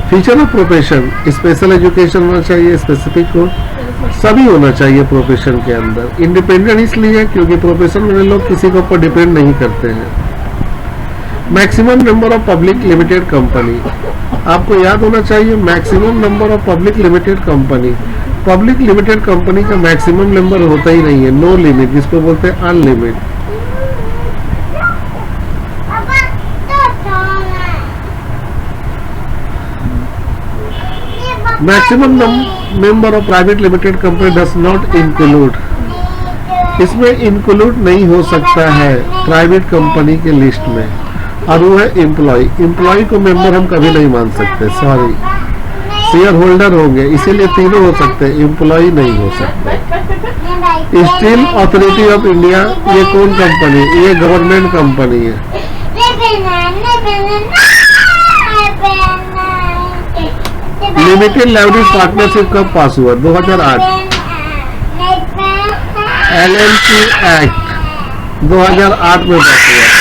Future of profession, special education होना चाहिए, स्पेसिफिक कोर्स, सभी होना चाहिए प्रोफेशन के अंदर। इंडिपेंडेंट इसलिए क्योंकि प्रोफेशन में लोग किसी के ऊपर डिपेंड नहीं करते हैं। Maximum number of public limited company, आपको याद होना चाहिए maximum number of public limited company. Public limited company का मैक्सिमम नंबर होता ही नहीं है, नो लिमिट, जिसको बोलते हैं unlimited. Maximum member of private limited company does not include, इसमें इंक्लूड नहीं हो सकता है प्राइवेट कंपनी के लिस्ट में, और वो है एम्प्लॉय। एम्प्लॉय को मेंबर हम कभी नहीं मान सकते, सॉरी। शेयर होल्डर होंगे, इसीलिए तीनों हो सकते हैं, एम्प्लॉय नहीं हो सकते। स्टील अथॉरिटी ऑफ इंडिया, ये कौन कंपनी? ये गवर्नमेंट कंपनी है। लिमिटेड लाइब्रेरी पार्टनरशिप कब पास हुआ? 2008। LNC एक्ट 2008 में पास हुआ।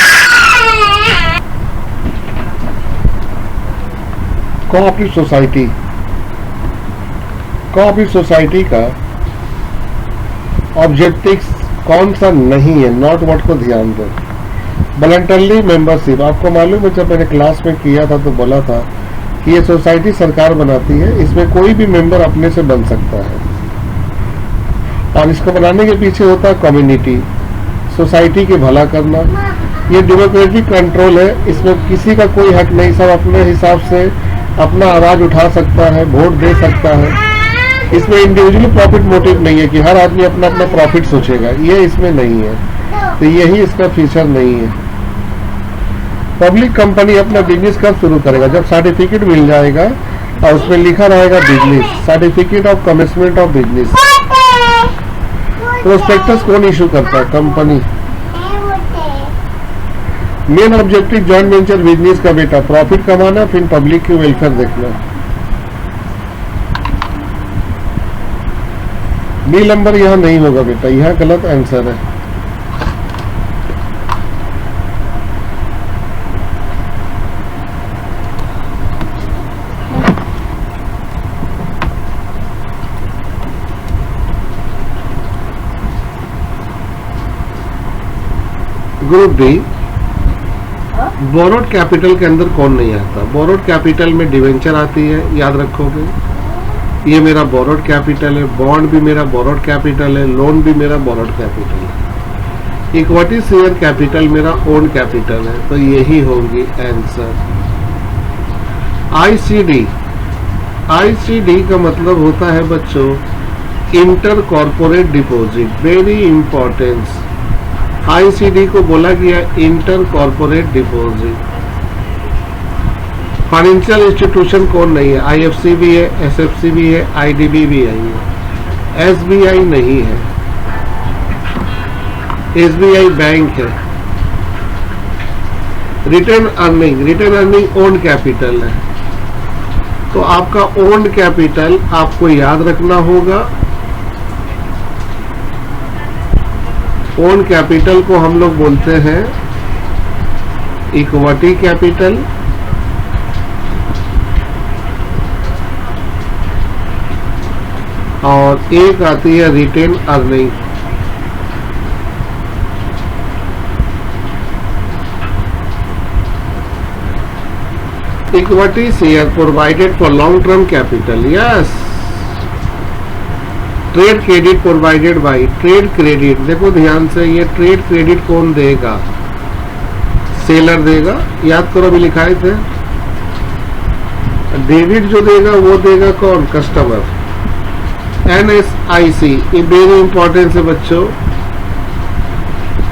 कोऑपरेटिव सोसाइटी, कोऑपरेटिव सोसाइटी का ऑब्जेक्टिव कौन सा नहीं है? नॉट व्हाट को ध्यान दो। वॉलंटरली मेंबरशिप, आपको मालूम है जब मैंने क्लास में किया था तो बोला था कि ये सोसाइटी सरकार बनाती है, इसमें कोई भी मेंबर अपने से बन सकता है, और इसको बनाने के पीछे होता है कम्युनिटी, सोसाइटी के भला करना। ये डेमोक्रेटिक कंट्रोल है, इसमें किसी का कोई हक नहीं, सब अपने हिसाब से अपना आवाज उठा सकता है, वोट दे सकता है। इसमें इंडिविजुअल प्रॉफिट मोटिव नहीं है कि हर आदमी अपना अपना प्रॉफिट सोचेगा, ये इसमें नहीं है, तो यही इसका फीचर नहीं है। पब्लिक कंपनी अपना बिजनेस कब शुरू करेगा? जब सर्टिफिकेट मिल जाएगा और उसमें लिखा रहेगा business, certificate of commencement of business. Prospectus कौन इशू करता है? Company. Main objective joint venture business का बेटा प्रॉफिट कमाना, फिर पब्लिक की वेलफेयर देखना। बी नंबर यहाँ नहीं होगा बेटा, यहाँ गलत आंसर है। ग्रुप डी, बोरोड कैपिटल के अंदर कौन नहीं आता? बोरोड कैपिटल में डिवेंचर आती है, याद रखोगे। ये मेरा बोरोड कैपिटल है, बॉन्ड भी मेरा बोरोड कैपिटल है, लोन भी मेरा बोरोड कैपिटल है, इक्विटी शेयर कैपिटल मेरा ओन कैपिटल है, तो यही होगी आंसर। आईसीडी, आईसीडी का मतलब होता है बच्चों inter corporate deposit, very importance. ICD को बोला गया inter corporate deposit. Financial institution कौन नहीं है? आईएफसी भी है, एसएफसी भी है, आईडीबी भी है, एसबीआई नहीं है, एसबीआई बैंक है। Return earning, return earning own capital है, तो आपका ओन कैपिटल आपको याद रखना होगा। ओन कैपिटल को हम लोग बोलते हैं इक्विटी कैपिटल, और एक आती है retain earning. Equity share provided for long term capital, yes. Trade credit provided by, trade credit देखो ध्यान से, ये ट्रेड क्रेडिट कौन देगा? सेलर देगा, याद करो अभी लिखाए थे। डेबिट जो देगा वो देगा कौन? कस्टमर। NSIC, ये वेरी इंपॉर्टेंट है बच्चों।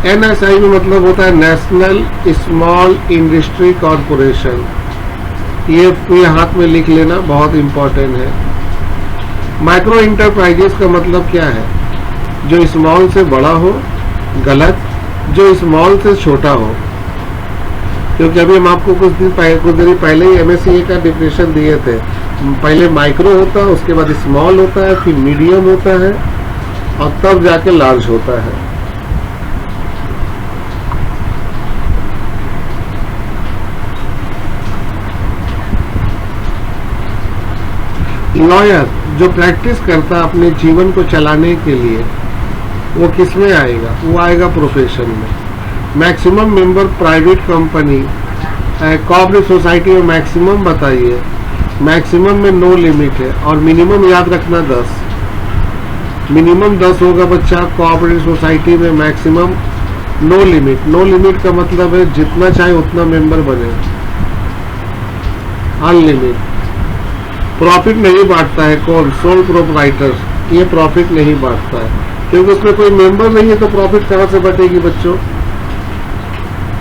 NSI में मतलब होता है नेशनल स्मॉल इंडस्ट्री कॉरपोरेशन। ये हाथ में लिख लेना, बहुत इंपॉर्टेंट है। माइक्रो इंटरप्राइजेस का मतलब क्या है? जो स्मॉल से बड़ा हो, गलत, जो स्मॉल से छोटा हो। क्योंकि अभी हम आपको कुछ देर पहले ही MSCA का डिफिनेशन दिए थे। पहले माइक्रो होता है, उसके बाद स्मॉल होता है, फिर मीडियम होता है और तब जाके लार्ज होता है। लॉयर जो प्रैक्टिस करता है अपने जीवन को चलाने के लिए, वो किस में आएगा? वो आएगा प्रोफेशन में। Maximum member private company, cooperative society में मैक्सिमम बताइए। मैक्सिमम में नो लिमिट है और मिनिमम याद रखना 10। मिनिमम 10 होगा बच्चा। कोऑपरेटिव सोसाइटी में maximum no limit. No limit का मतलब है जितना चाहे उतना मेंबर बने, अनलिमिट। प्रॉफिट नहीं बांटता है कौन? Sole proprietor. ये प्रॉफिट नहीं बांटता है क्योंकि उसमें कोई मेंबर नहीं है, तो प्रॉफिट कहां से बटेगी बच्चों?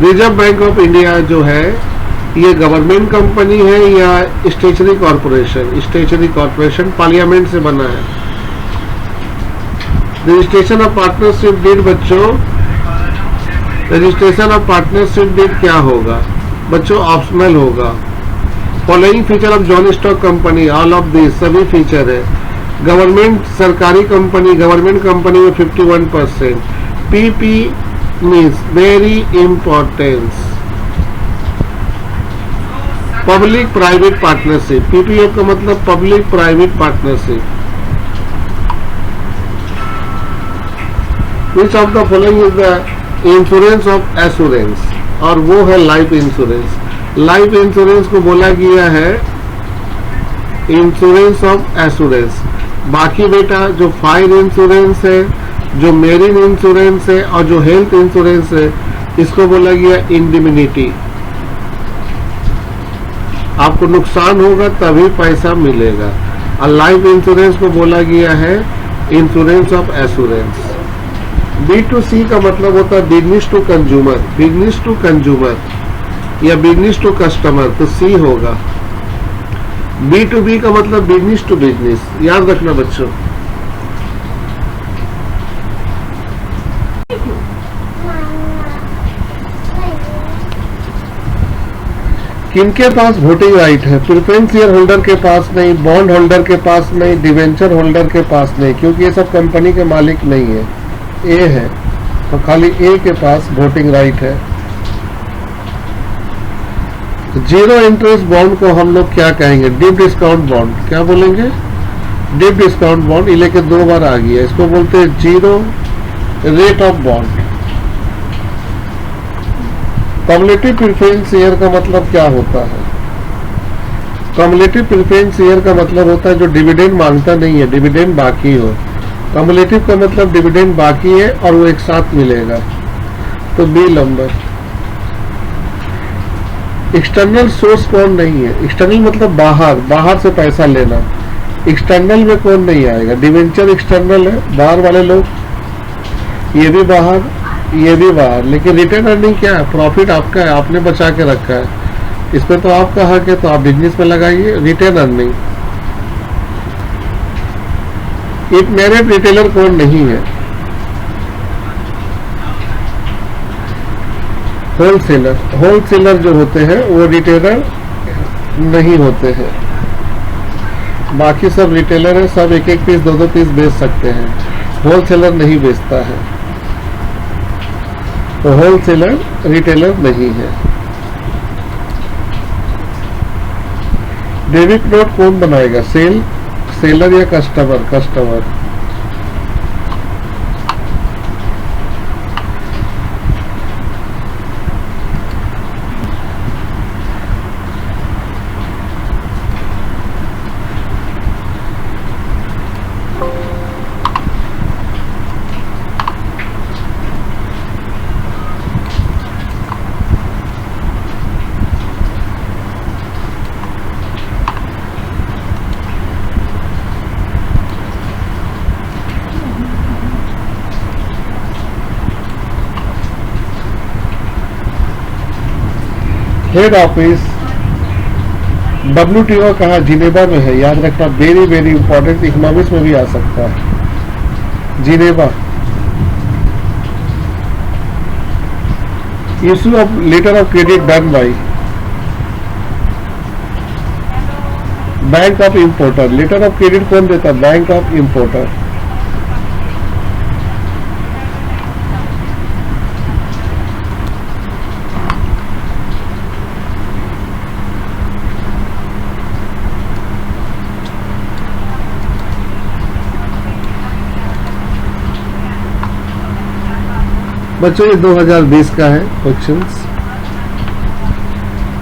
रिजर्व बैंक ऑफ इंडिया जो है, ये गवर्नमेंट कंपनी है या stationery corporation? Stationery corporation parliament से बना है। रजिस्ट्रेशन ऑफ पार्टनरशिप डीड बच्चों, रजिस्ट्रेशन ऑफ पार्टनरशिप डीड क्या होगा बच्चों? ऑप्शनल होगा। Following feature of joint stock company, all of this सभी फीचर है। गवर्नमेंट सरकारी कंपनी, गवर्नमेंट कंपनी में 51%। PP means very importance. Public private partnership, PPF का मतलब public private partnership. Which of the following is the insurance of assurance? और वो है लाइफ इंश्योरेंस। लाइफ इंश्योरेंस को बोला गया है इंश्योरेंस ऑफ एश्योरेंस। बाकी बेटा जो फायर इंश्योरेंस है, जो मेरीन इंश्योरेंस है और जो हेल्थ इंश्योरेंस है, इसको बोला गया इंडिमिनिटी। आपको नुकसान होगा तभी पैसा मिलेगा। और लाइफ इंश्योरेंस को बोला गया है इंश्योरेंस ऑफ एश्योरेंस। B2C का मतलब होता है business to consumer. Business to consumer या बिजनेस टू कस्टमर, तो C होगा। B2B का मतलब बिजनेस टू बिजनेस। याद रखना बच्चों। किनके पास वोटिंग राइट है? प्रेफरेंस शेयर होल्डर के पास नहीं, बॉन्ड होल्डर के पास नहीं, डिवेंचर होल्डर के पास नहीं, क्योंकि ये सब कंपनी के मालिक नहीं है। ए है तो खाली ए के पास वोटिंग राइट है। जीरो इंटरेस्ट बॉन्ड को हम लोग क्या कहेंगे? Deep discount bond. क्या बोलेंगे? Deep discount bond. ये लेके 2 बार आ गया। इसको बोलते हैं zero rate of bond. Cumulative preference share का मतलब क्या होता है? कम्युलेटिव प्रेफरेंस शेयर का मतलब होता है जो डिविडेंड मांगता नहीं है, डिविडेंड बाकी हो। कम्युलेटिव का मतलब डिविडेंड बाकी है और वो एक साथ मिलेगा, तो बी नंबर। एक्सटर्नल सोर्स कौन नहीं है? एक्सटर्नल मतलब बाहर, बाहर से पैसा लेना। एक्सटर्नल में कौन नहीं आएगा? डिवेंचर एक्सटर्नल है, बाहर वाले लोग, ये भी बाहर, ये भी बाहर। लेकिन रिटर्न अर्निंग क्या है? प्रॉफिट आपका है, आपने बचा के रखा है, इस पे तो आपका हक है, तो आप बिजनेस में लगाइए। Return earning. एक मैरिड रिटेलर कौन नहीं है? होलसेलर। होलसेलर जो होते हैं वो रिटेलर नहीं होते हैं। बाकी सब रिटेलर है, सब एक एक पीस 2-2 पीस बेच सकते हैं। होलसेलर नहीं बेचता है, तो होलसेलर रिटेलर नहीं है। डेबिट नोट कौन बनाएगा? सेलर या customer? Customer. Head office WTO कहाँ, जिनेवा में है, याद रखना, वेरी वेरी इंपॉर्टेंट, इकोनॉमिक्स में भी आ सकता है, Geneva. Issue of letter of credit done by bank of importer. Letter of credit कौन देता है? Bank of importer. बच्चों ये 2020 का है क्वेश्चंस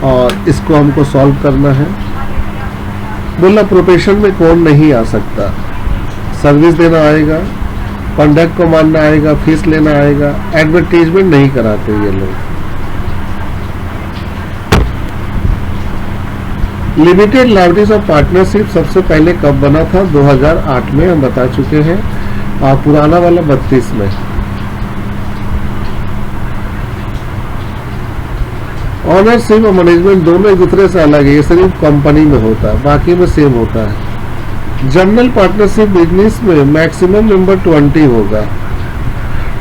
और इसको हमको सॉल्व करना है। बोला प्रोफेशन में कौन नहीं आ सकता? सर्विस देना आएगा, कंडक्ट को मानना आएगा, फीस लेना आएगा, एडवर्टीजमेंट नहीं कराते ये लोग। लिमिटेड लाइबिलिटीज ऑफ पार्टनरशिप सबसे पहले कब बना था? 2008 में, हम बता चुके हैं, और पुराना वाला 32 में। ऑनरशिप और मैनेजमेंट दोनों एक दूसरे से अलग है, ये सिर्फ कंपनी में होता है, बाकी में सेम होता है। जनरल पार्टनरशिप बिजनेस में मैक्सिमम नंबर 20 होगा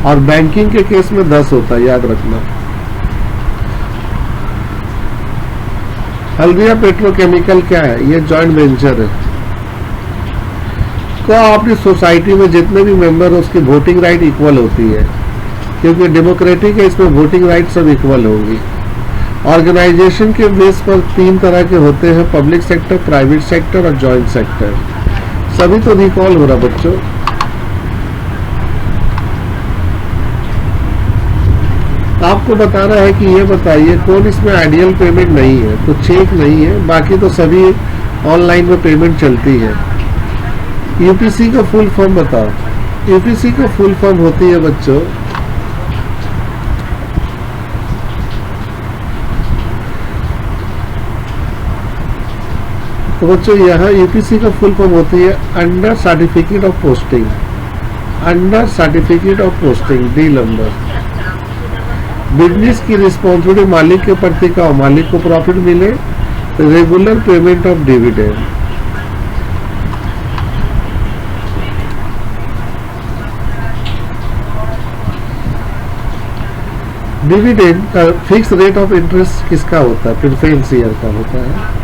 और बैंकिंग के केस में 10 होता है, याद रखना। हल्दिया पेट्रोकेमिकल क्या है? ये जॉइंट वेंचर है। को आपकी सोसाइटी में जितने भी मेंबर है उसकी वोटिंग राइट इक्वल होती है, क्योंकि डेमोक्रेटिक है, इसमें वोटिंग राइट सब इक्वल होगी। ऑर्गेनाइजेशन के बेस पर 3 तरह के होते हैं, पब्लिक सेक्टर, प्राइवेट सेक्टर और जॉइंट सेक्टर। सभी तो रिकॉल हो रहा बच्चों। आपको बताना है कि ये बताइए कौन इसमें आइडियल पेमेंट नहीं है, तो चेक नहीं है, बाकी तो सभी ऑनलाइन में पेमेंट चलती है। यूपीसी का फुल फॉर्म बताओ। यूपीसी का फुल फॉर्म होती है बच्चों, तो बच्चों यहाँ यूपीसी का फुल फॉर्म होती है under certificate of posting. Under certificate of posting, D number. Business की रिस्पॉन्सिबिलिटी मालिक के प्रति का, मालिक को प्रॉफिट मिले, regular payment of dividend. Dividend का फिक्स रेट ऑफ इंटरेस्ट किसका होता है? प्रेफरेंस ईयर का होता है।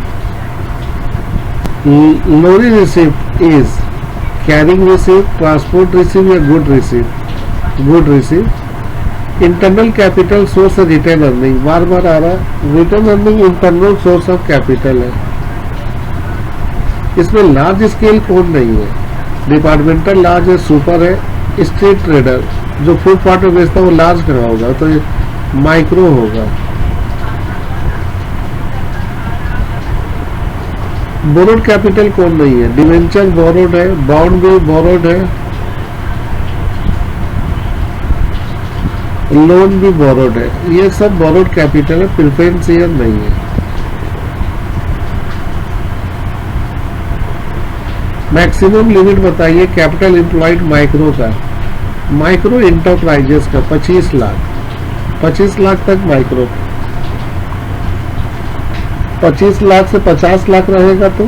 Lorry receipt is carrying receipt, transport receipt या good receipt? Good receipt. Internal capital source है रिटर्न अर्निंग, बार बार आ रहा। Return earning internal source of capital है। इसमें लार्ज स्केल कौन नहीं है? डिपार्टमेंटल लार्ज है, सुपर है। स्ट्रीट ट्रेडर जो फुटपाथ में बेचता है वो लार्ज कहाँ होगा? तो ये माइक्रो होगा। बोरोड कैपिटल कौन नहीं है? डिवेंचर बोरोड है, बॉन्ड भी बोरोड है, लोन भी बोरोड है। ये सब बोरोड कैपिटल है, प्रेफरेंस शेयर नहीं है। मैक्सिमम लिमिट बताइए कैपिटल एम्प्लॉयड माइक्रो का, माइक्रो इंटरप्राइजेस का 25 लाख। 25 लाख तक माइक्रो, 25 लाख से 50 लाख रहेगा तो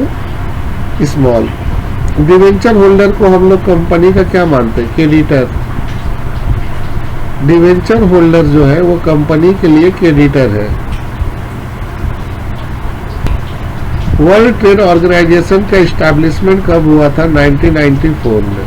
स्मॉल। डिवेंचर होल्डर को हम लोग कंपनी का क्या मानते हैं? क्रेडिटर। डिवेंचर होल्डर जो है वो कंपनी के लिए क्रेडिटर है। वर्ल्ड ट्रेड ऑर्गेनाइजेशन का एस्टैब्लिशमेंट कब हुआ था? 1994 में।